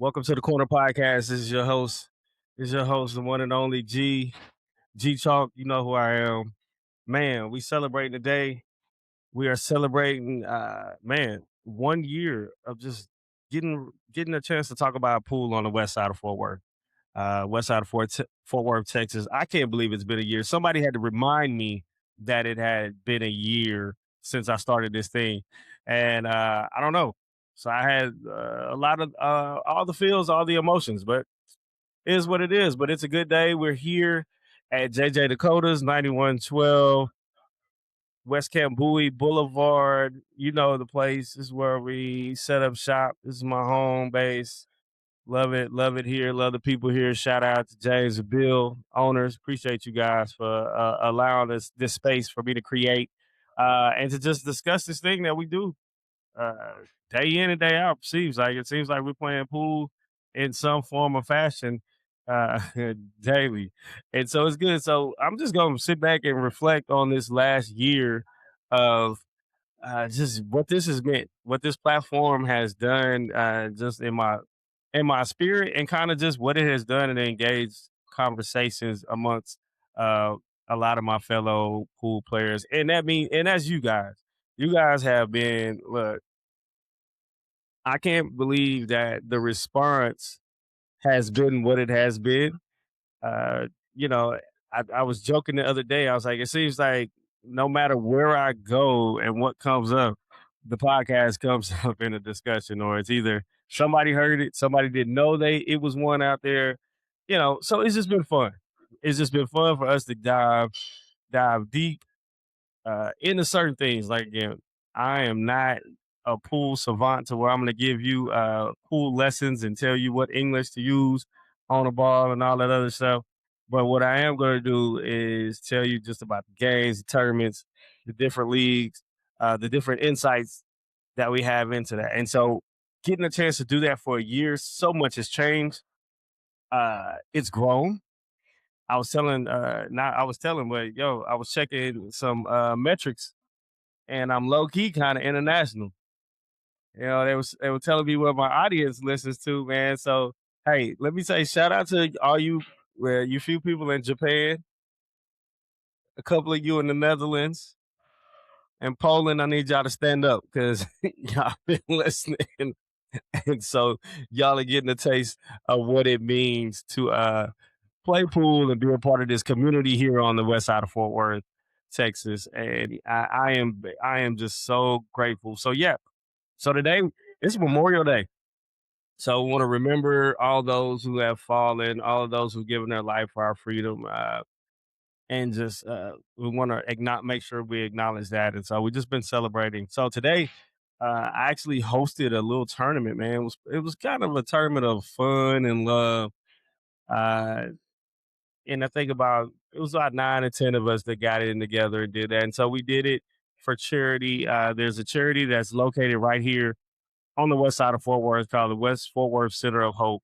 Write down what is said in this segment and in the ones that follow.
Welcome to the Corner Podcast. This is your host. This is your host, the one and only G Chalk. You know who I am. Man, we celebrating today. We are celebrating 1 year of just getting a chance to talk about a pool on the west side of Fort Worth. West side of Fort Worth, Texas. I can't believe it's been a year. Somebody had to remind me that it had been a year since I started this thing, and I don't know. So I had a lot of all the feels, all the emotions, but it is what it is. But it's a good day. We're here at JJ Dakota's 9112 West Camp Bowie Boulevard. You know the place. This is where we set up shop. This is my home base. Love it here. Love the people here. Shout out to James and Bill, owners. Appreciate you guys for allowing us this space for me to create and to just discuss this thing that we do uh, day in and day out. It seems like we're playing pool in some form or fashion uh, daily, and so it's good. So I'm just gonna sit back and reflect on this last year of just what this has meant, what this platform has done, just in my spirit, and kind of just what it has done and engaged conversations amongst uh, a lot of my fellow pool players, and that's you guys. You guys have been look. I can't believe that the response has been what it has been. Uh, you know, I was joking the other day. I was like, it seems like no matter where I go and what comes up, the podcast comes up in a discussion, or it's either somebody heard it, somebody didn't know it was one out there. So it's just been fun. It's just been fun for us to dive deep into certain things. Like again, I am not a pool savant to where I'm going to give you pool lessons and tell you what English to use on the ball and all that other stuff. But what I am going to do is tell you just about the games, the tournaments, the different leagues, the different insights that we have into that. And so, getting a chance to do that for a year, so much has changed. It's grown. I was telling, but yo, I was checking some metrics, and I'm low key kind of international. They were telling me what my audience listens to, man. So hey, let me say shout out to all you few people in Japan, a couple of you in the Netherlands and Poland. I need y'all to stand up because y'all been listening, and so y'all are getting a taste of what it means to play pool and be a part of this community here on the west side of Fort Worth, Texas. And I am just so grateful. So yeah, so today it's Memorial Day. So we want to remember all those who have fallen, all of those who've given their life for our freedom, and just we want to make sure we acknowledge that. And so we've just been celebrating. So today, I actually hosted a little tournament. Man, it was kind of a tournament of fun and love. Uh, and I think about it was about 9 or 10 of us that got in together and did that. And so we did it for charity. There's a charity that's located right here on the west side of Fort Worth called the West Fort Worth Center of Hope.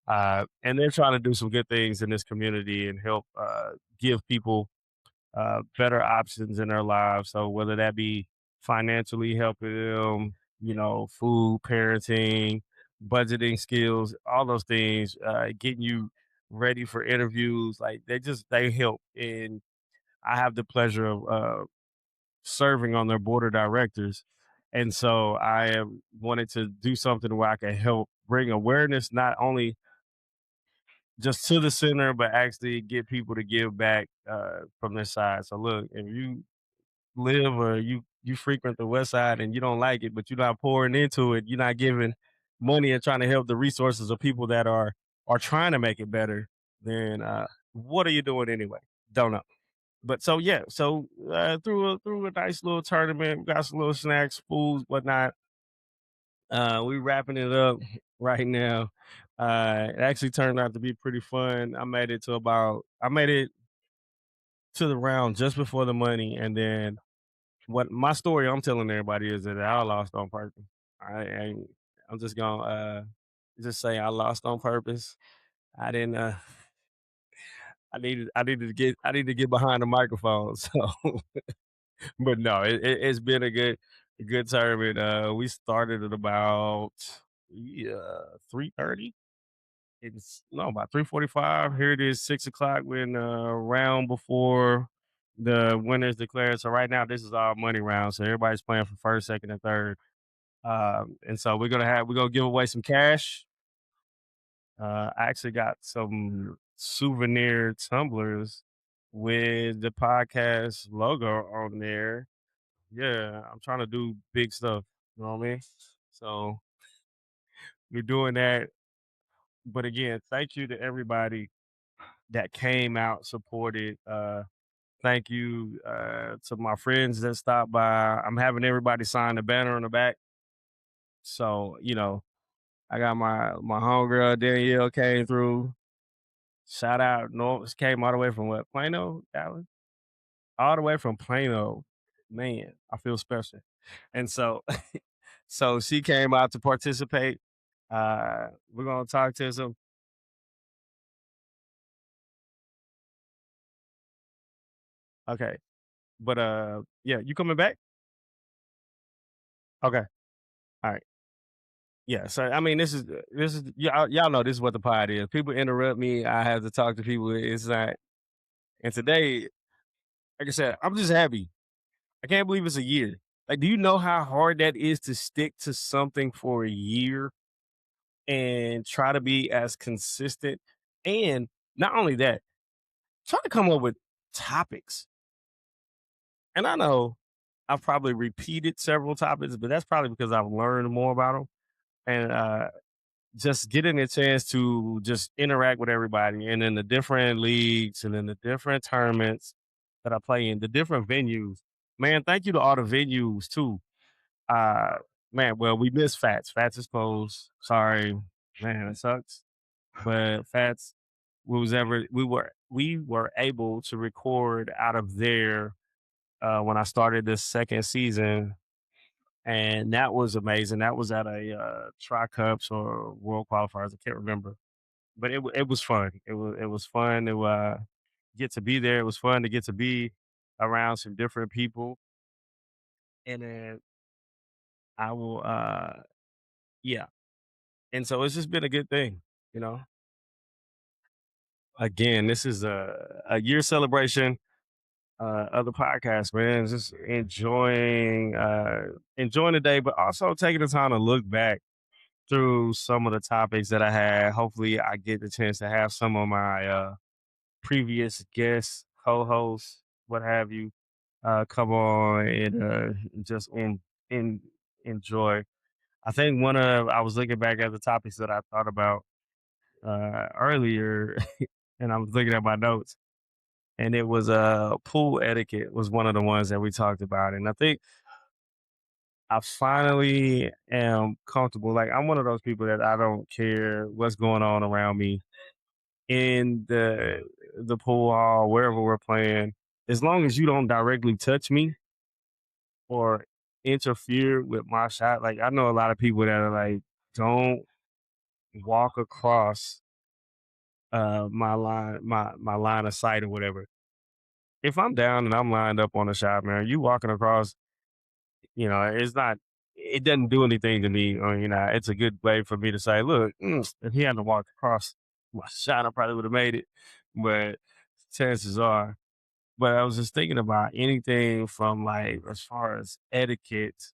And they're trying to do some good things in this community and help give people better options in their lives. So whether that be financially helping them, food, parenting, budgeting skills, all those things, getting you ready for interviews, like they help. And I have the pleasure of serving on their board of directors. And so I have wanted to do something where I can help bring awareness not only just to the center, but actually get people to give back from their side. So look, if you live or you frequent the west side and you don't like it, but you're not pouring into it, you're not giving money and trying to help the resources of people that are trying to make it better, then what are you doing anyway? Don't know. But so yeah, so through a nice little tournament, got some little snacks, foods, whatnot. We wrapping it up right now. It actually turned out to be pretty fun. I made it to the round just before the money, and then what my story I'm telling everybody is that I lost on purpose. I I'm just gonna just say I lost on purpose. I didn't. I need to get behind the microphone. So, but no, it's been a good tournament. We started at about yeah, 3:30. It's no about 3:45. Here it is 6 o'clock. We're in the round before the winners declared. So right now this is our money round. So everybody's playing for first, second, and third. And so we're gonna give away some cash. I actually got some souvenir tumblers with the podcast logo on there. Yeah, I'm trying to do big stuff. You know what I mean? So we're doing that. But again, thank you to everybody that came out, supported. Thank you to my friends that stopped by. I'm having everybody sign the banner on the back. So, I got my homegirl Danielle came through. Shout out. No, came all the way from what? Plano, Dallas? All the way from Plano. Man, I feel special. And so so she came out to participate. We're gonna talk to some. Okay. But yeah, you coming back? Okay. All right. Yeah. So I mean, this is y'all know this is what the pod is. People interrupt me. I have to talk to people. It's not. And today, like I said, I'm just happy. I can't believe it's a year. Like, do you know how hard that is to stick to something for a year and try to be as consistent? And not only that, try to come up with topics. And I know I've probably repeated several topics, but that's probably because I've learned more about them. And just getting a chance to just interact with everybody and in the different leagues and in the different tournaments that I play in, the different venues. Man, thank you to all the venues too. Uh Man, well, we missed Fats. Fats is closed. Sorry. Man, it sucks. But Fats we were able to record out of there when I started this second season, and that was amazing. That was at a Tri Cups or World Qualifiers. I can't remember, but it was fun. It was fun to get to be there. It was fun to get to be around some different people, and then I will yeah. And so it's just been a good thing, you know. Again, this is a year celebration of the podcast, man. Just enjoying the day, but also taking the time to look back through some of the topics that I had. Hopefully, I get the chance to have some of my previous guests, co-hosts, what have you, come on and just enjoy. I think I was looking back at the topics that I thought about earlier, and I was looking at my notes, and it was pool etiquette was one of the ones that we talked about, and I think I finally am comfortable. Like I'm one of those people that I don't care what's going on around me in the pool hall, wherever we're playing, as long as you don't directly touch me or interfere with my shot. Like I know a lot of people that are like, don't walk across my line of sight or whatever. If I'm down and I'm lined up on the shot, man, you walking across, it's not it doesn't do anything to me. Or, it's a good way for me to say, look, if he hadn't walked across my shot, I probably would have made it. But chances are. But I was just thinking about anything from like as far as etiquette.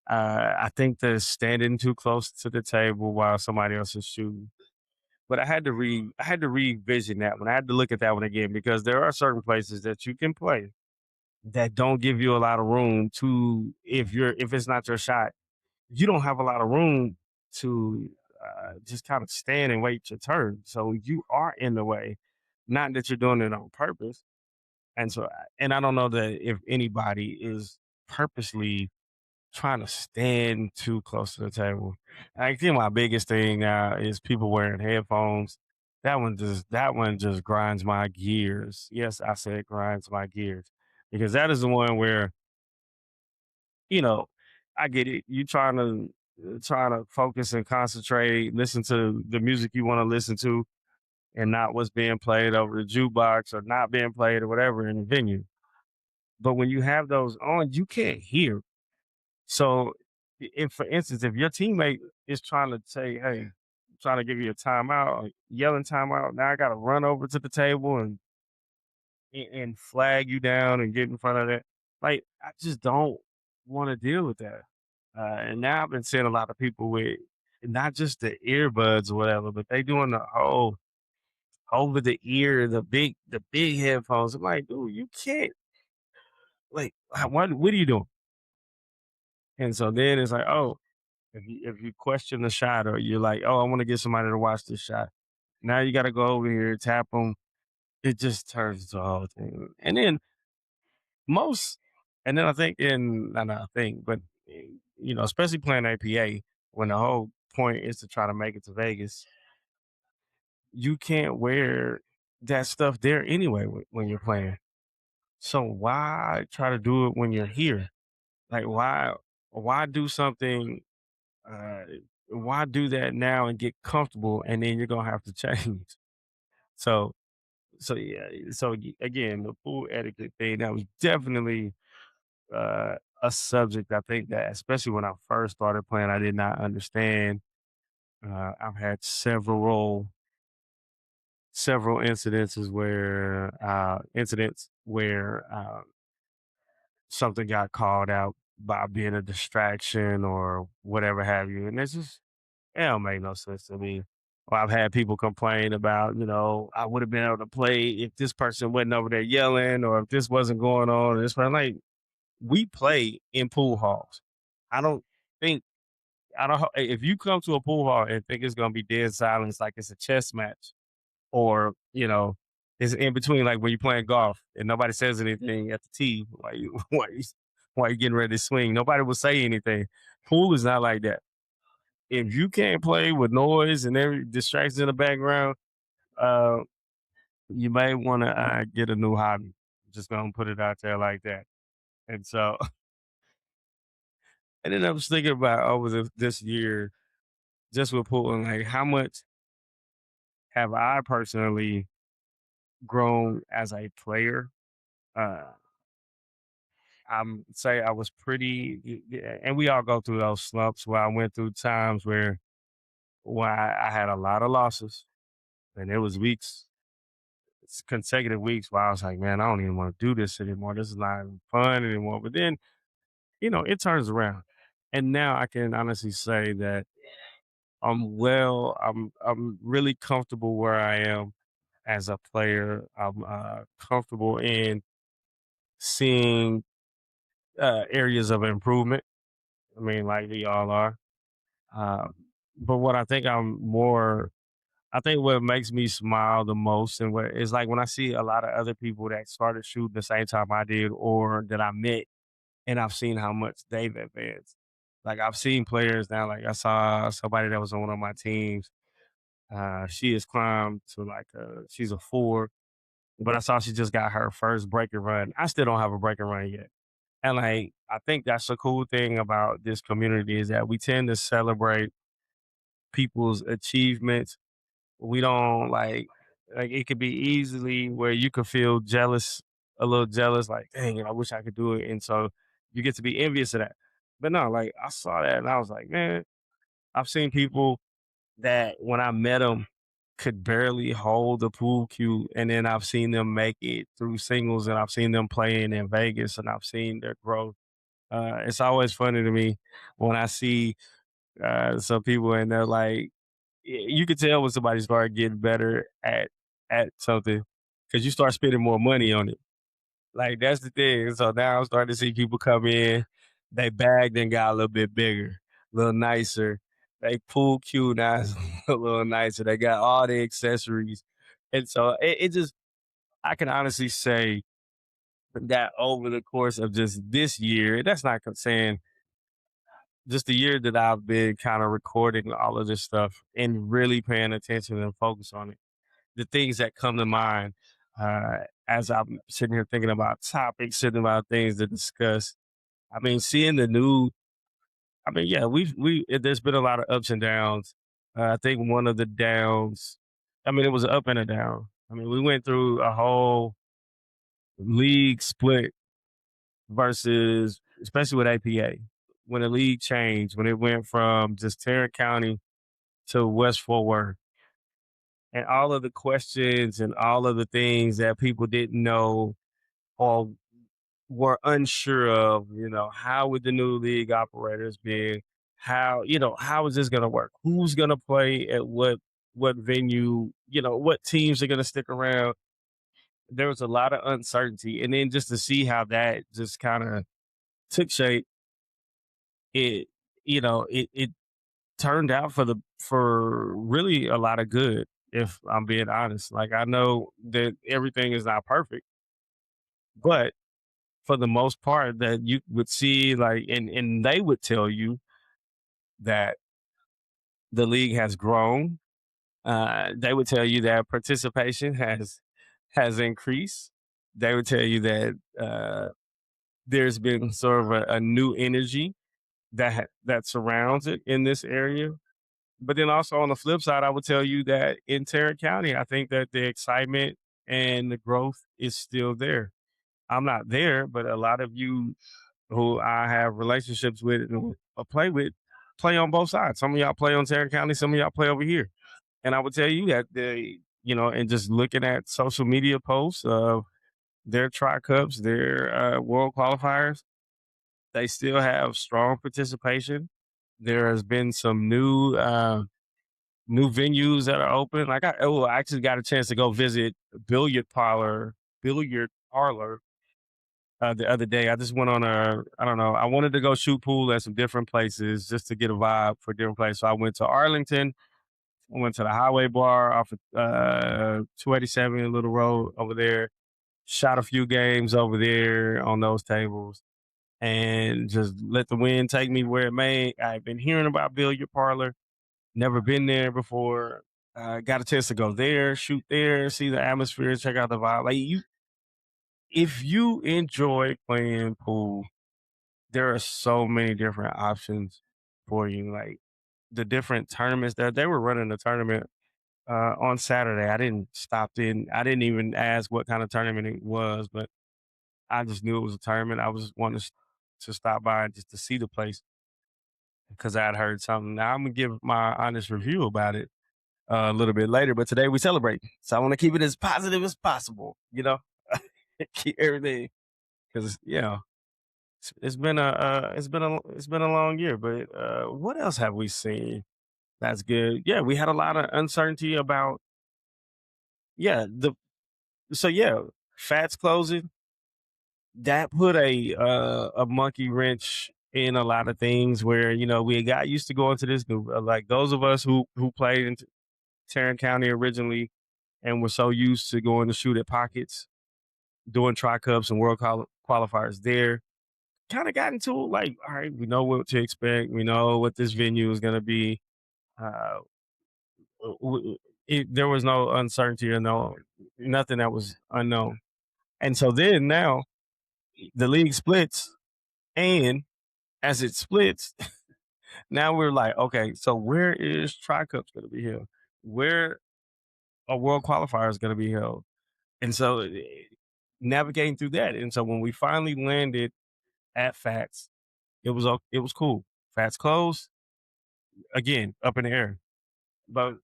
I think the standing too close to the table while somebody else is shooting. But I had to revision that one. I had to look at that one again because there are certain places that you can play that don't give you a lot of room to if it's not your shot, you don't have a lot of room to just kind of stand and wait your turn. So you are in the way, not that you're doing it on purpose. And so, and I don't know that if anybody is purposely trying to stand too close to the table. I think my biggest thing now is people wearing headphones. That one just grinds my gears. Yes, I said grinds my gears because that is the one where you know I get it. You trying to focus and concentrate, listen to the music you want to listen to, and not what's being played over the jukebox or not being played or whatever in the venue. But when you have those on, you can't hear. So, if for instance, if your teammate is trying to say, "Hey," trying to give you a timeout, or yelling timeout. Now I got to run over to the table and flag you down and get in front of that. Like, I just don't want to deal with that. And now I've been seeing a lot of people with not just the earbuds or whatever, but they doing the whole over the ear, the big headphones. I'm like, dude, you can't like what are you doing? And so then it's like, oh, if you question the shot or you're like, oh, I want to get somebody to watch this shot. Now you got to go over here, tap them. It just turns into a whole thing. Most, and then I think in not I think, but especially playing APA when the whole point is to try to make it to Vegas, you can't wear that stuff there anyway when you're playing. So why try to do it when you're here? Like why do something uh why do that now and get comfortable and then you're gonna have to change. So yeah, again, the pool etiquette thing, that was definitely a subject I think that especially when I first started playing, I did not understand. I've had several incidents where something got called out by being a distraction or whatever have you. And it don't make no sense to me. Or I've had people complain about, I would have been able to play if this person wasn't over there yelling or if this wasn't going on. And it's like we play in pool halls. I don't think I don't if you come to a pool hall and think it's gonna be dead silence like it's a chess match or, it's in between like when you're playing golf and nobody says anything at the tee while you while you getting ready to swing. Nobody will say anything. Pool is not like that. If you can't play with noise and every distractions in the background, uh, you may want to get a new hobby. Just gonna put it out there like that. And so, and then I was thinking about over this year, just with pool, and like how much have I personally grown as a player? Uh, I'm say I was and we all go through those slumps where I went through times where I had a lot of losses, and there was consecutive weeks where I was like, man, I don't even want to do this anymore. This is not even fun anymore. But then, it turns around. And now I can honestly say that I'm really comfortable where I am as a player. I'm comfortable in seeing areas of improvement. I mean, like we all are. Uh, but what I think what makes me smile the most and what is like when I see a lot of other people that started shooting the same time I did or that I met and I've seen how much they've advanced. Like I've seen players now, like I saw somebody that was on one of my teams. She has climbed to she's a 4, but I saw she just got her first breaking run. I still don't have a breaking run yet. And like I think that's the cool thing about this community is that we tend to celebrate people's achievements. We don't like it could be easily where you could feel jealous, a little jealous, like, dang, I wish I could do it. And so you get to be envious of that. But no, like I saw that and I was like, man, I've seen people that when I met them could barely hold the pool cue. And then I've seen them make it through singles and I've seen them playing in Vegas and I've seen their growth. It's always funny to me when I see some people and they're like, you can tell when somebody start getting better at something because you start spending more money on it. Like that's the thing. So now I'm starting to see people come in, they bag then got a little bit bigger, a little nicer. They pool cue now is a little nicer. They got all the accessories, and so it just I can honestly say that over the course of just this year, that's not saying just the year that I've been kind of recording all of this stuff and really paying attention and focus on it. The things that come to mind as I'm sitting here thinking about topics, sitting about things to discuss. I mean, seeing the new. I mean, yeah, there's been a lot of ups and downs. I think one of the downs. I mean, it was an up and a down. I mean, we went through a whole league split versus, especially with APA. when the league changed, when it went from just Tarrant County to West Fort Worth, and all of the questions and all of the things that people didn't know or were unsure of, how would the new league operators be? How, how is this going to work? Who's going to play at what venue? What teams are going to stick around? There was a lot of uncertainty, and then just to see how that just kind of took shape, it it turned out for really a lot of good. If I'm being honest, like I know that everything is not perfect, but for the most part, that you would see, like, and they would tell you that the league has grown. They would tell you that participation has increased. They would tell you that there's been sort of a new energy that surrounds it in this area. But then also on the flip side, I would tell you that in Tarrant County, I think that the excitement and the growth is still there. I'm not there, but a lot of you who I have relationships with and play with play on both sides. Some of y'all play on Tarrant County, some of y'all play over here. And I would tell you that and just looking at social media posts of their tri cups, their world qualifiers, they still have strong participation. There has been some new venues that are open. Like I actually got a chance to go visit billiard parlor the other day. I just went on I don't know. I wanted to go shoot pool at some different places just to get a vibe for different places. So I went to Arlington. I went to the Highway Bar off of 287 Little Road over there. Shot a few games over there on those tables, and just let the wind take me where it may. I've been hearing about Billiard Parlor, never been there before. Got a chance to go there, shoot there, see the atmosphere, check out the vibe. Like if you enjoy playing pool, there are so many different options for you. Like the different tournaments that they were running a tournament on Saturday. I didn't stop in. I didn't even ask what kind of tournament it was, but I just knew it was a tournament. I was wanting to stop by just to see the place because I had heard something. Now I'm gonna give my honest review about it a little bit later, but today we celebrate, so I want to keep it as positive as possible. Keep everything because it's been a long year. But what else have we seen? That's good. Yeah, we had a lot of uncertainty about yeah the so yeah Fats closing that put a monkey wrench in a lot of things where we got used to going to this like those of us who played in Tarrant County originally and were so used to going to shoot at pockets, doing tri cups and world qualifiers there. Kind of got into it like, all right, we know what to expect. We know what this venue is going to be. Uh, there was no uncertainty or nothing that was unknown. And so then now the league splits, and as it splits, now we're like, okay, so where is Tri Cups going to be held? Where are World Qualifiers going to be held? And so navigating through that, and so when we finally landed at Fats, it was cool. Fats closed again, up in the air, but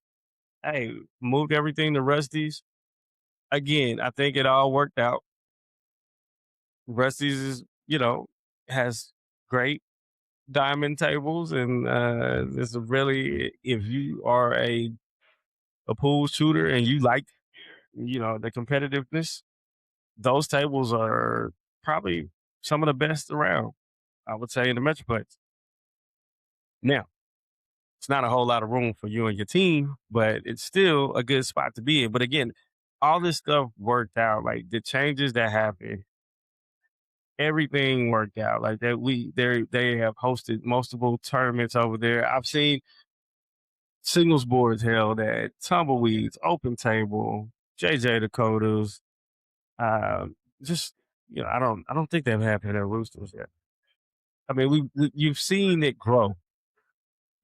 hey, moved everything to Rusty's. Again, I think it all worked out. Rusty's is, has great diamond tables, and this is really, if you are a pool shooter and you like the competitiveness, those tables are probably some of the best around, I would say, in the Metroplex. Now, it's not a whole lot of room for you and your team, but it's still a good spot to be in. But again, all this stuff worked out. Like the changes that happened, everything worked out. Like that, they have hosted multiple tournaments over there. I've seen singles boards held at Tumbleweeds, Open Table, JJ Dakotas. Uh, just I don't think they've happened at Roosters yet. I mean, you've seen it grow.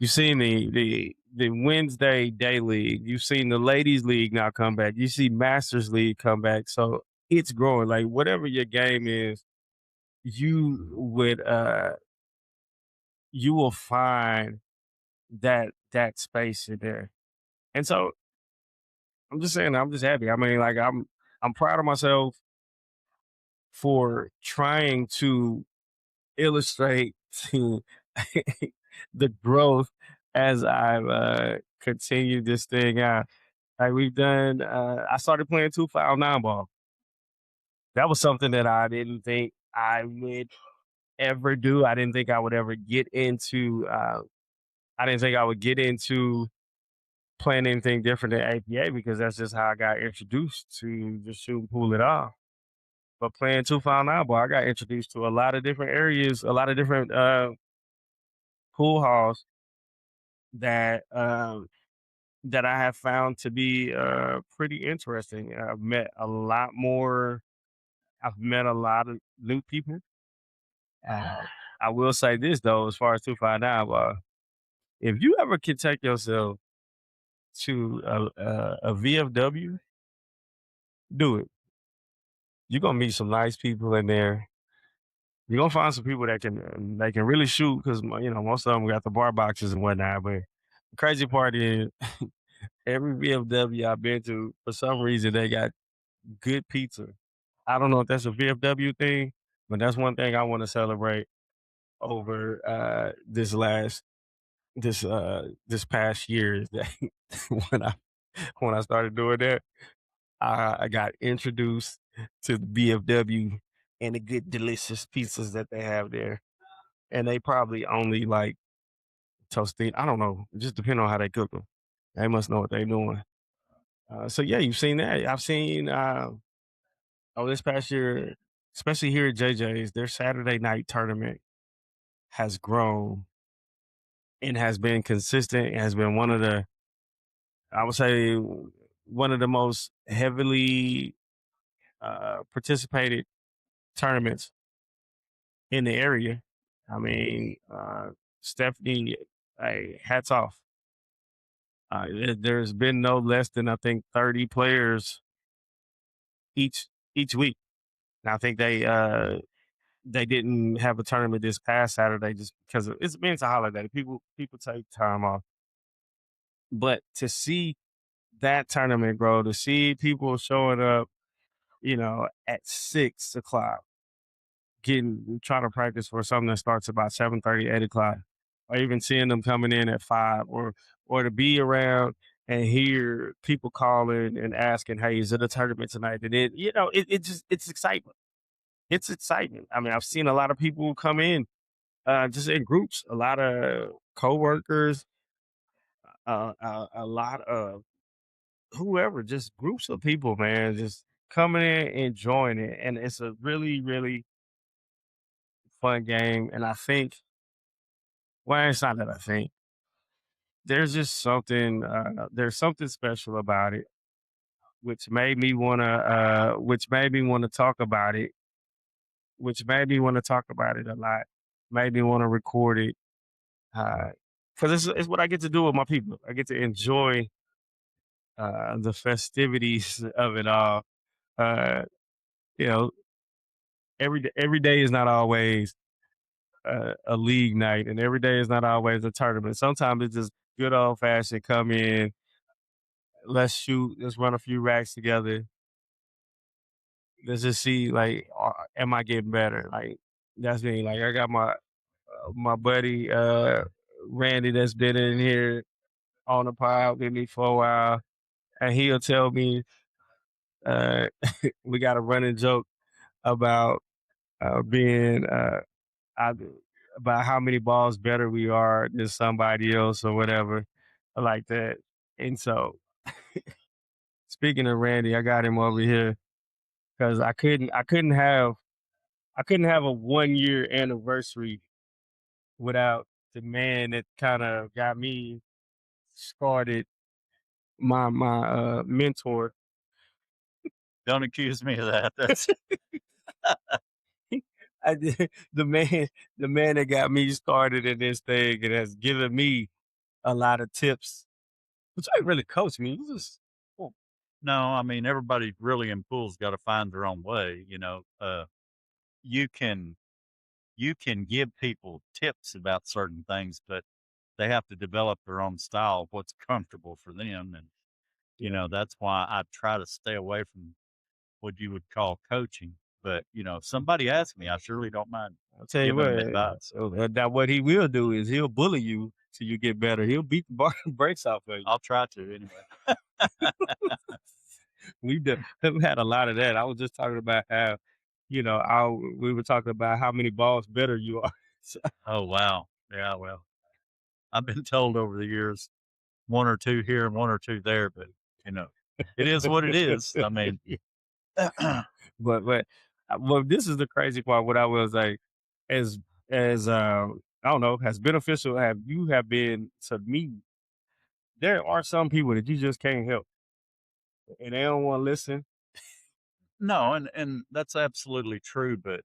You've seen the Wednesday Day League. You've seen the Ladies League now come back. You see Masters League come back. So it's growing. Like whatever your game is, you would you will find that space in there. And so I'm just saying, I'm just happy. I mean, like I'm proud of myself for trying to illustrate to the growth as I've continued this thing out. Like we've done, I started playing 2-5 ball. That was something that I didn't think I would ever do. I didn't think I would ever get into. I didn't think I would get into playing anything different than APA because that's just how I got introduced to just shoot and pull it off. But playing 2-5 ball, I got introduced to a lot of different areas, a lot of different pool halls that that I have found to be pretty interesting. I've met a lot of new people. Uh, I will say this though, as far as 2-5, if you ever can take yourself to a VFW, do it. You're gonna meet some nice people in there. You're gonna find some people that can really shoot because most of them got the bar boxes and whatnot. But the crazy part is every VFW I've been to, for some reason, they got good pizza. I don't know if that's a VFW thing, but that's one thing I want to celebrate over this past year is that when I when I started doing that, I got introduced to the VFW and the good delicious pizzas that they have there. And they probably only like toasting. I don't know, just depending on how they cook them. They must know what they're doing. So yeah, you've seen that. I've seen this past year, especially here at JJ's, their Saturday night tournament has grown and has been consistent. It has been I would say, one of the most heavily participated tournaments in the area. I mean, Stephanie, hey, hats off. There's been no less than I think 30 players each week. And I think they didn't have a tournament this past Saturday just because it's a holiday. People take time off. But to see that tournament grow, to see people showing up, at 6 o'clock, trying to practice for something that starts about 7:30, 8 o'clock, or even seeing them coming in at 5, or to be around and hear people calling and asking, "Hey, is it a tournament tonight?" And it's excitement. It's excitement. I mean, I've seen a lot of people come in just in groups, a lot of coworkers, a lot of whoever, just groups of people, man, just coming in, enjoying it, and it's a really, really fun game. And I think, well, it's not that I think there's just something, there's something special about it, which made me want to talk about it, which made me want to talk about it a lot, made me want to record it, because it's what I get to do with my people. I get to enjoy the festivities of it all. Uh, you know, every day is not always a league night, and every day is not always a tournament. Sometimes it's just good old fashioned come in, let's shoot, let's run a few racks together. Let's just see, like, am I getting better? Like, that's me. Like, I got my buddy Randy that's been in here on the pod with me for a while, and he'll tell me uh, we got a running joke about being I, about how many balls better we are than somebody else or whatever like that. And so, speaking of Randy, I got him over here because I couldn't have a 1 year anniversary without the man that kind of got me started, my mentor. Don't accuse me of that. That's I did, the man that got me started in this thing and has given me a lot of tips, which ain't really coached me. You just well, no, I mean, everybody really in pool's got to find their own way. You can you can give people tips about certain things, but they have to develop their own style of what's comfortable for them. And, Yeah. that's why I try to stay away from what you would call coaching. But, if somebody asks me, I surely don't mind I'll tell you giving what, them advice. now what he will do is he'll bully you till you get better. He'll beat the brakes off of you. I'll try to anyway. We've had a lot of that. I was just talking about how, we were talking about how many balls better you are. So, Oh, wow. Yeah, well, I've been told over the years, one or two here and one or two there, but, you know, it is what it is. I mean, but this is the crazy part. What I was like, as I don't know, as beneficial have been to me. There are some people that you just can't help, and they don't want to listen. no, and that's absolutely true. But,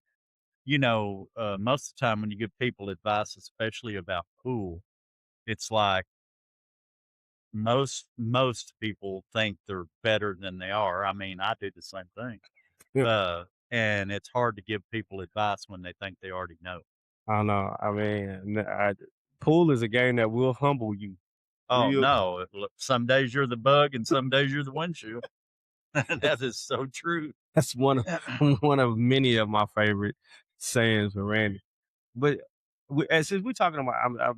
most of the time when you give people advice, especially about pool, it's like most people think they're better than they are. I mean, I do the same thing. And it's hard to give people advice when they think they already know. I don't know. I mean, pool is a game that will humble you Oh, real. no. Look, some days you're the bug and some days you're the windshield. That is so true. That's one of one of many of my favorite sayings for Randy. But and since we're talking about, of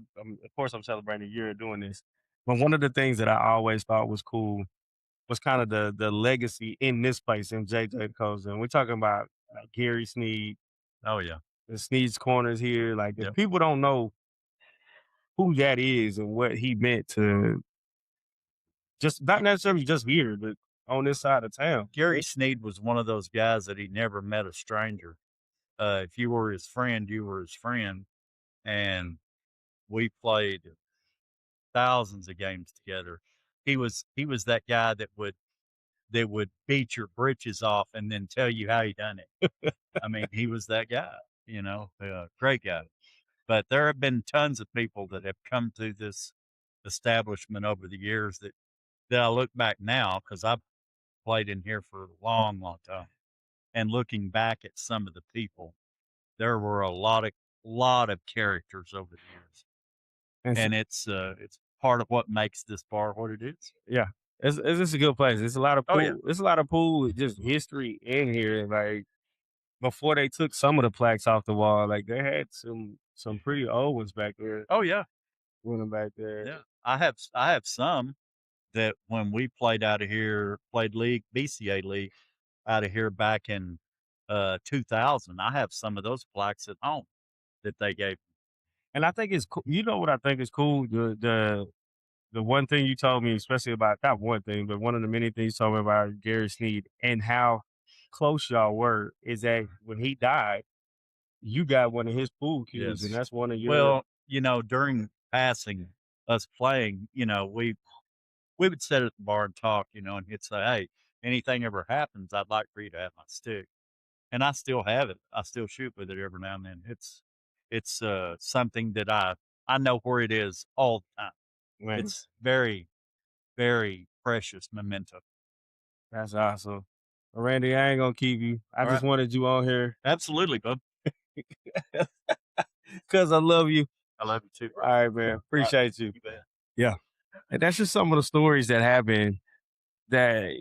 course, I'm celebrating a year of doing this. But one of the things that I always thought was cool was kind of the legacy in this place in JJ Coast. And we're talking about like Gary Sneed, Oh, yeah. the Sneed's Corners here. Like if Yep. people don't know who that is and what he meant to just not necessarily just here, but on this side of town. Gary Sneed was one of those guys that he never met a stranger. If you were his friend, you were his friend. And we played thousands of games together. He was that guy that would beat your britches off and then tell you how he done it. I mean, he was that guy, great guy. But there have been tons of people that have come through this establishment over the years that I look back now because I've played in here for a long, long time. And looking back at some of the people, there were a lot of characters over the years, And and it's part of what makes this bar what it is. yeah, it's just a good place. It's a lot of Oh yeah, pool. It's a lot of pool, just history in here. Like before they took some of the plaques off the wall, like they had some pretty old ones back there, oh yeah, running back there. yeah. I have some that when we played out of here, played league BCA league out of here back in 2000. I have some of those plaques at home that they gave. And I think it's cool. You know what I think is cool? The one thing you told me, especially about not one thing, but one of the many things you told me about Gary Sneed and how close y'all were is that when he died, you got one of his pool cues, and Yes. that's one of your. Well, during passing, us playing, we would sit at the bar and talk, and he'd say, "Hey, anything ever happens, I'd like for you to have my stick." And I still have it. I still shoot with it every now and then. It's something that I know where it is all the time. Man, It's very, very precious memento. that's awesome. Well, Randy, I ain't gonna keep you. I All right. just wanted you on here Absolutely, bub. because I love you. I love you too, All bro. right, man. All right. Appreciate you. You bet. Yeah. And that's just some of the stories that happen that,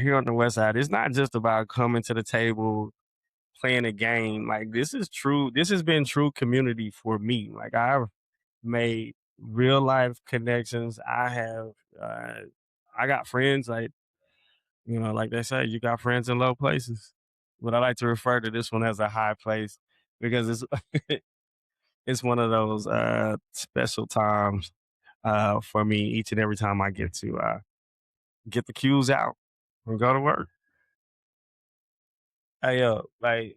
here on the West Side. It's not just about coming to the table, playing a game. Like this is true. This has been true community for me. Like I've made real life connections. Uh, I got friends like they say, you got friends in low places. But I like to refer to this one as a high place because it's it's one of those special times for me each and every time I get to get the cues out and go to work. Hey, like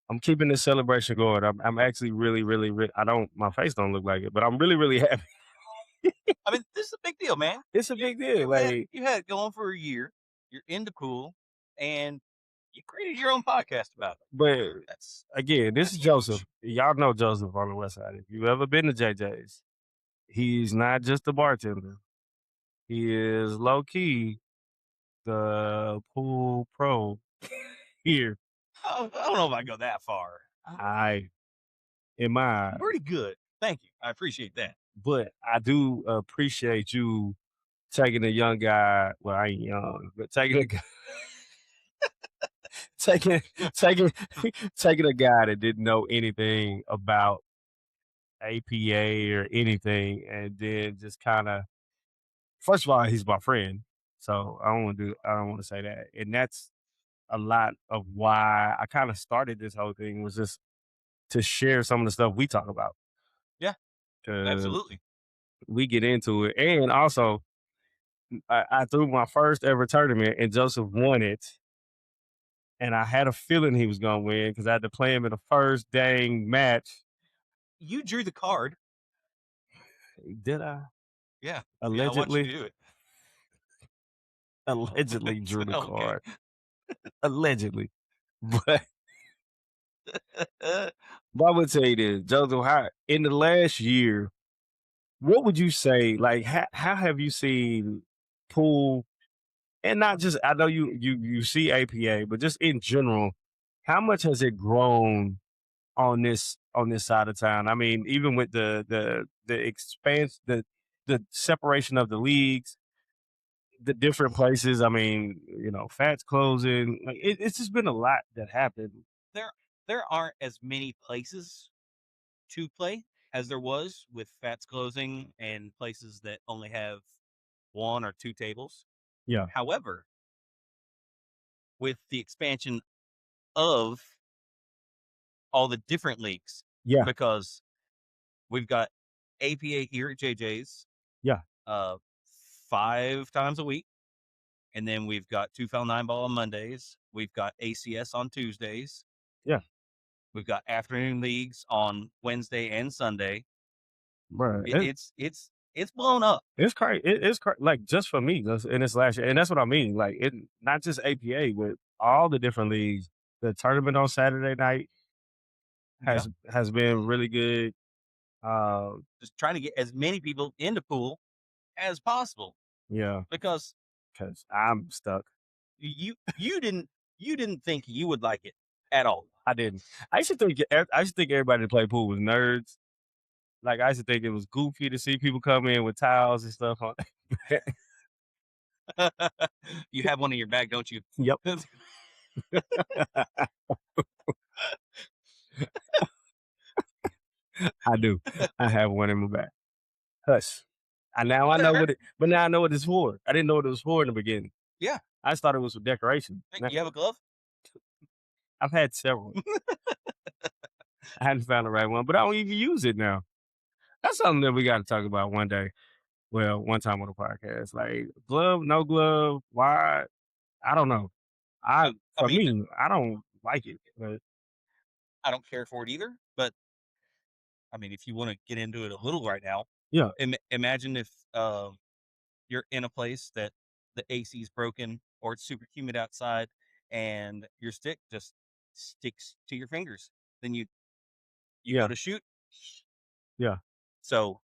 I'm keeping this celebration going. I'm actually really, really, really. I don't. My face don't look like it, but I'm really, really happy. I mean, this is a big deal, man. It's a big deal. You had, Like, you had it going for a year. You're into pool, and you created your own podcast about it. but That's again, this is huge. Joseph. Y'all know Joseph on the West Side. If you've ever been to JJ's, he's not just a bartender. He is low key the pool pro here. I don't know if I go that far. in my Pretty good. Thank you. I appreciate that. but I do appreciate you taking a young guy. Well, I ain't young, but taking a guy, taking taking taking a guy that didn't know anything about APA or anything, and then just kind of. First of all, he's my friend, so I don't want to say that, and that's a lot of why I kind of started this whole thing was just to share some of the stuff we talk about. Yeah, 'Cause absolutely. we get into it, and also I threw my first ever tournament, and Joseph won it. And I had a feeling he was gonna win because I had to play him in the first dang match. You drew the card. Did I? Yeah. Allegedly, I want you to do it. allegedly drew the Okay. card. Allegedly, but I would say this, Joseph. How in the last year, what would you say? Like, how have you seen pool, and not just? I know you see APA, but just in general, how much has it grown on this side of town? I mean, even with the expanse, the separation of the leagues, the different places. I mean, Fats closing. Like it's just been a lot that happened. There aren't as many places to play as there was with Fats closing and places that only have 1 or 2 tables. Yeah. However, with the expansion of all the different leagues, Yeah. because we've got APA here at JJ's, Yeah. 5 times a week, and then we've got 2 foul 9 ball on Mondays. We've got ACS on Tuesdays. Yeah. We've got afternoon leagues on Wednesday and Sunday. Bro, It's blown up. It's crazy. It's like just for me in this last year, and that's what I mean. Like it, not just APA, but all the different leagues. The tournament on Saturday night has been really good. Just trying to get as many people into pool as possible. Yeah, because I'm stuck. You didn't think you would like it at all. I didn't. I used to think everybody that played pool was nerds. Like I used to think it was goofy to see people come in with towels and stuff on. You have one in your bag, don't you? Yep. I do. I have one in my bag. Hush. Now I know what it, but now I know what it's for. I didn't know what it was for in the beginning. Yeah. I just thought it was for decoration. You have a glove? I've had several. I hadn't found the right one, but I don't even use it now. That's something that we got to talk about one day. Well, one time on the podcast. Like glove, no glove, why? I don't know. I don't like it. But I don't care for it either. But I mean, if you want to get into it a little right now, yeah. Imagine if you're in a place that the AC is broken or it's super humid outside and your stick just sticks to your fingers. Then you go to shoot. Yeah. So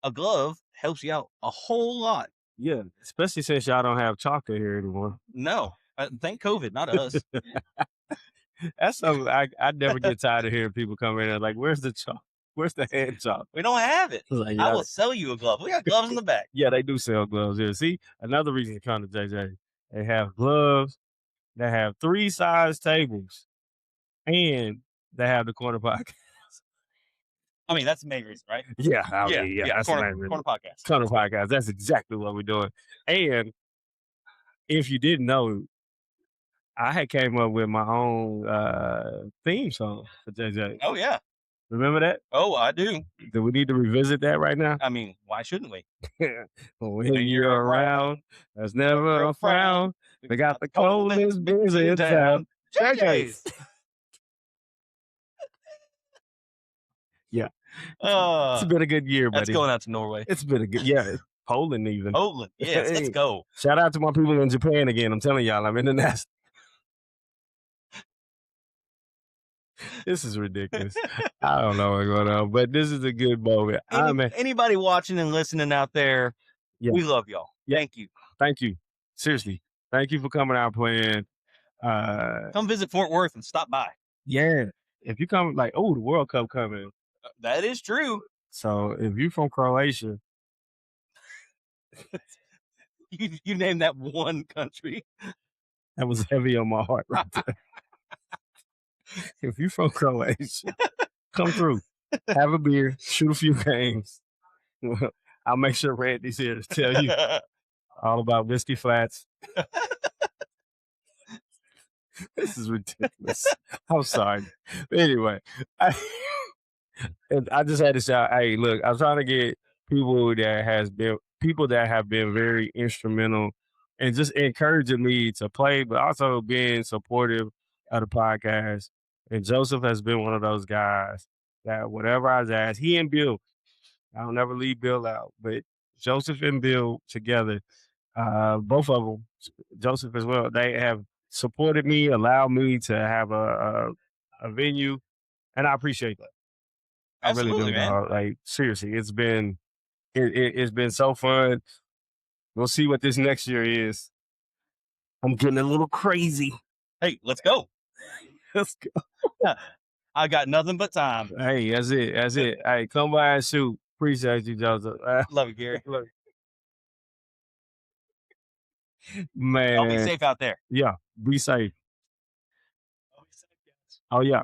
a glove helps you out a whole lot. Yeah, especially since y'all don't have chocolate here anymore. No, thank COVID, not us. That's something I never get tired of hearing people come in and like, where's the chalk? Where's the hand chalk? We don't have it. Like, I will sell you a glove. We got gloves in the back. Yeah, they do sell gloves here. See, another reason to come to JJ. They have gloves. They have 3 size tables. And they have the corner podcast. I mean, that's the main reason, right? Yeah. Yeah. That's corner, the main reason. corner podcast. Corner podcast. That's exactly what we're doing. And if you didn't know, I had came up with my own theme song for JJ. Oh, yeah. Remember that? Oh, I do. Do we need to revisit that right now? I mean, why shouldn't we? When you're around, there's never a frown. We got the coldest beers in town. JJ's. Yeah. It's been a good year, buddy. That's going out to Norway. It's been a good, Poland even. Poland, yes, let's go. Shout out to my people in Japan again. I'm telling y'all, I'm international. This is ridiculous. I don't know what's going on, but this is a good moment. Anybody watching and listening out there, we love y'all. Yeah. Thank you. Thank you. Seriously. Thank you for coming out playing. Come visit Fort Worth and stop by. Yeah. if you come like, oh, the World Cup coming. That is true. So if you from Croatia, You name that one country. that was heavy on my heart right there. If you from Croatia, come through, have a beer, shoot a few games. I'll make sure Randy's here to tell you all about Whiskey Flats. This is ridiculous. I'm sorry. Anyway, I just had to shout, hey, look, I'm trying to get people that have been very instrumental and just encouraging me to play, but also being supportive of the podcast. And Joseph has been one of those guys that whatever I was asked, he and Bill, I'll never leave Bill out, but Joseph and Bill together, both of them, Joseph as well, they have supported me, allowed me to have a venue, and I appreciate that. Absolutely, I really do, man. dog. Like seriously, it's been so fun. We'll see what this next year is. I'm getting a little crazy. Hey, let's go. Let's go. I got nothing but time. Hey, that's it. That's it. Hey, come by and shoot. Appreciate you, Joseph. Love you, Gary. Man, Y'all be safe out there. yeah, be safe. Oh yeah,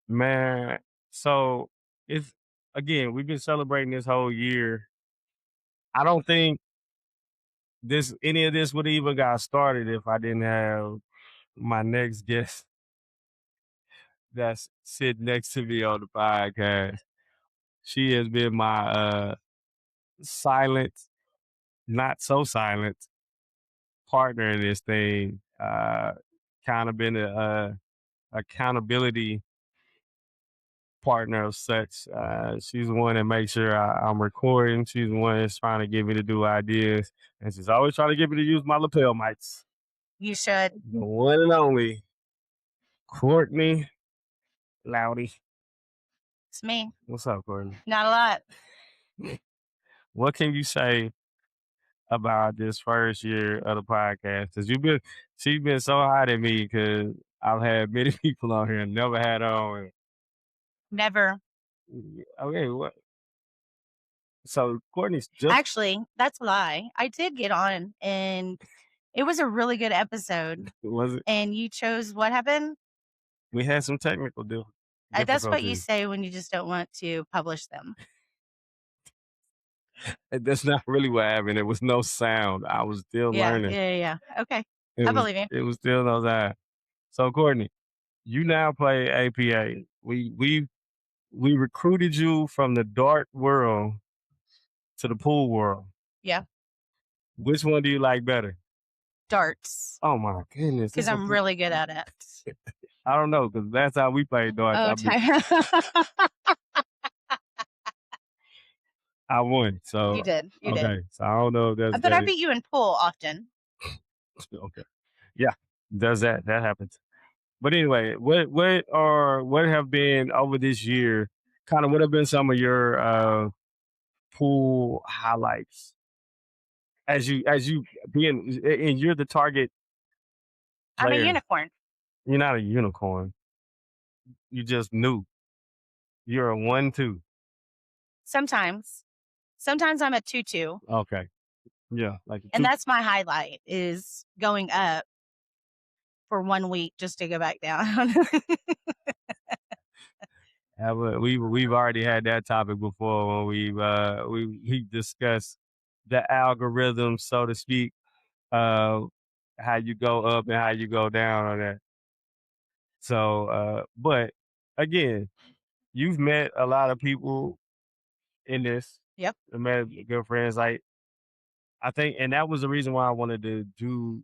man. So it's again, we've been celebrating this whole year. I don't think any of this would even got started if I didn't have my next guest that's sitting next to me on the podcast. She has been my silent, not so silent partner in this thing. Kind of been a accountability partner of such. She's the one that makes sure I'm recording. She's the one that's trying to get me to do ideas. And she's always trying to get me to use my lapel mics. You should. The one and only Courtney Loudy. It's me. What's up, Courtney? Not a lot. What can you say about this first year of the podcast? Because she's been so hot at me because I've had many people on here and never had on. Never. Okay, what? So Courtney's just Actually, that's a lie. I did get on, and it was a really good episode. was it? And you chose what happened? We had some technical That's what you difficulties. say when you just don't want to publish them. That's not really what happened. There was no sound. I was still learning. Yeah. Okay. I believe you. It was still no sound. So Courtney, you now play APA. We recruited you from the dart world to the pool world. Yeah. Which one do you like better? Darts. Oh my goodness. Because I'm really good at it. I don't know, because that's how we played darts. I won. So You did. You did. okay. So I don't know if that's But I beat you in pool often. okay. Yeah. Does that happens. But anyway, what have been over this year, kind of what have been some of your pool highlights as you being, and you're the target player. I'm a unicorn. You're not a unicorn. You just new. You're a 1-2. Sometimes I'm a 2-2. Okay. Yeah. And that's my highlight, is going up for 1 week just to go back down. We've already had that topic before when we discussed the algorithm, so to speak, how you go up and how you go down on that. So, but again, you've met a lot of people in this. Yep. You met good friends. Like, I think, and that was the reason why I wanted to do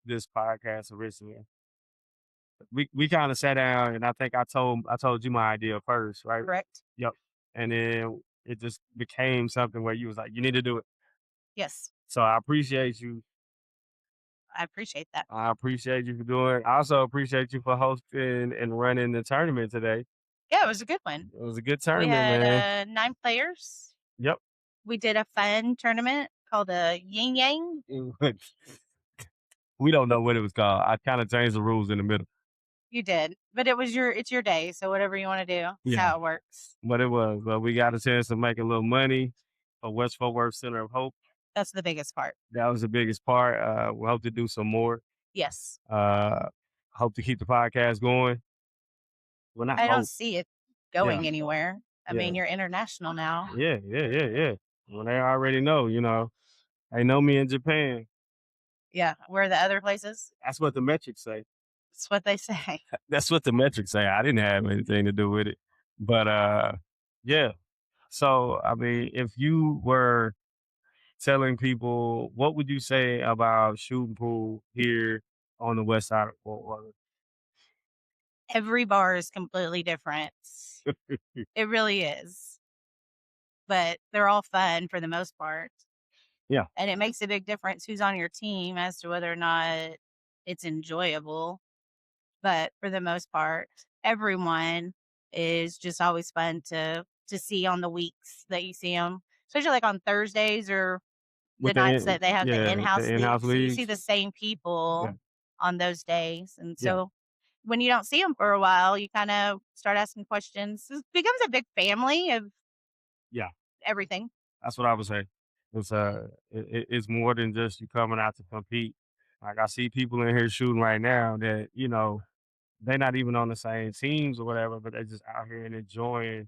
this podcast originally. We kind of sat down, and I think I told you my idea first, right? Correct. Yep. And then it just became something where you was like, you need to do it. Yes. So I appreciate you. I appreciate that. I appreciate you for doing it. I also appreciate you for hosting and running the tournament today. Yeah, it was a good one. It was a good We tournament, had man. 9 players. Yep. We did a fun tournament called a Yin Yang. We don't know what it was called. I kind of changed the rules in the middle. You did, but it's your day, so whatever you want to do, that's Yeah. how it works. But it was. But we got a chance to make a little money for West Fort Worth Center of Hope. That's the biggest part. That was the biggest part. We hope to do some more. Yes, Hope to keep the podcast going. Well, not I don't hope. see it going anywhere. I Yeah. mean, you're international now. Yeah. Well, they already know, They know me in Japan. Yeah, where are the other places? That's what the metrics say. That's what they say. That's what the metrics say. I didn't have anything to do with it. But yeah. So I mean, if you were telling people, what would you say about shooting pool here on the west side of Fort Worth? Every bar is completely different. It really is. But they're all fun for the most part. Yeah. And it makes a big difference who's on your team as to whether or not it's enjoyable. But for the most part, everyone is just always fun to see on the weeks that you see them, especially like on Thursdays or the nights that they have the in-house leagues. You see the same people on those days. And so when you don't see them for a while, you kind of start asking questions. It becomes a big family of everything. That's what I would say. It's more than just you coming out to compete. Like I see people in here shooting right now that, they're not even on the same teams or whatever, but they're just out here and enjoying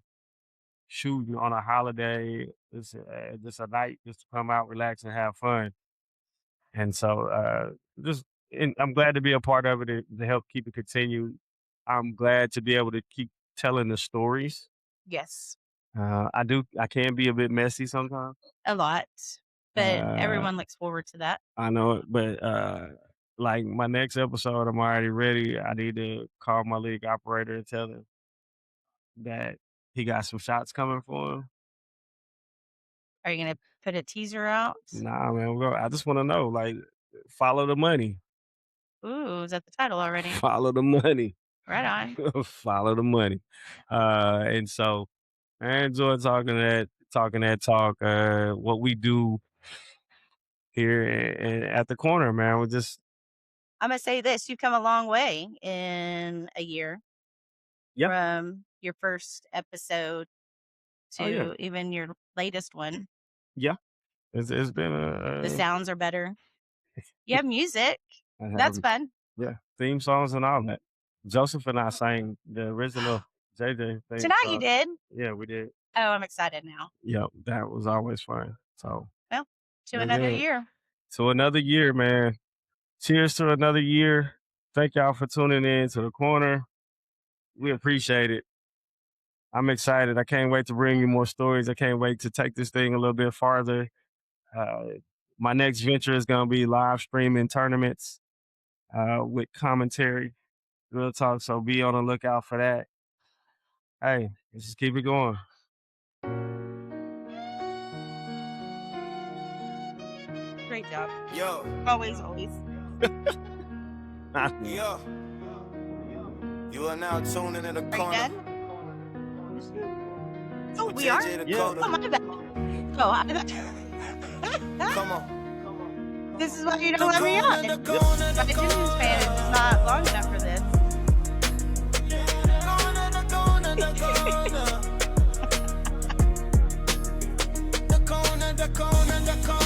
shooting on a holiday. It's just a night just to come out, relax, and have fun. And so I'm glad to be a part of it to help keep it continued. I'm glad to be able to keep telling the stories. Yes. I can be a bit messy sometimes. A lot. But everyone looks forward to that. I know it, but like my next episode, I'm already ready. I need to call my league operator and tell him that he got some shots coming for him. Are you going to put a teaser out? Nah, man. I just want to know, like, follow the money. Ooh, is that the title already? Follow the money. Right on. Follow the money. And so I enjoy talking that talk. What we do here at the corner, man. I'm going to say this. You've come a long way in a year. Yep. From your first episode to even your latest one. Yeah. It's been the sounds are better. You have music. That's fun. Yeah. Theme songs and all that. Joseph and I sang the original JJ thing. Tonight you did? Yeah, we did. Oh, I'm excited now. Yep. That was always fun. So. Well, to another year. To another year, man. Cheers to another year. Thank y'all for tuning in to the corner. We appreciate it. I'm excited. I can't wait to bring you more stories. I can't wait to take this thing a little bit farther. My next venture is going to be live streaming tournaments with commentary, real talk. So be on the lookout for that. Hey, let's just keep it going. Great job. Yo. Always. Yo. You are now tuning in the corner. Oh, we are? Yeah. Oh, my bad. Oh, how did that? Come on. This is why you don't let me on. My Disney's fan is not long enough for this. The corner.